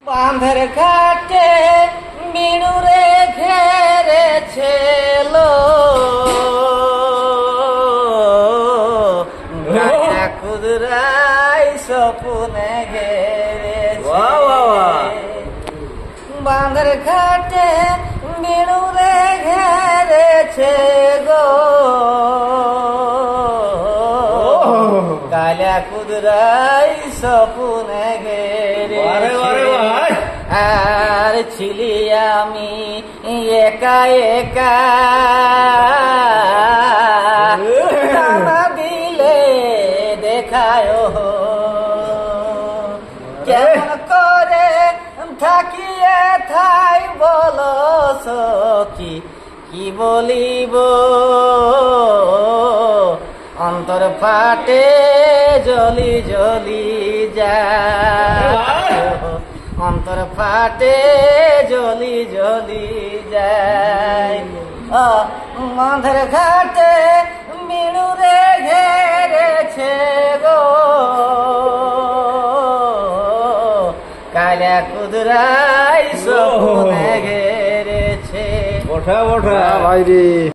বাঁধের ঘাটে মিনুরে ঘেরেছে কুদরাই স্বপ্নে ঘেরেছে বাঁধের ঘাটে মিনুরে ঘেরেছে গো কালা কুদরাই স্বপ্নে ঘেরেছে আর ছিলি আমি একা একা দিলে দেখায় কেমন করে থাকিয়ে থাই বলো সখী কি বলিব অন্তর ফাটে জ্বলি জ্বলি যায় অন্তর ফাটে জ্বলি জ্বলি যায় বাঁধের ঘাটে মিনুরে ঘেরেছে গো কালা কুদরাই স্বপ্নে ঘেরেছে। ওঠা ওঠা ভাই রে।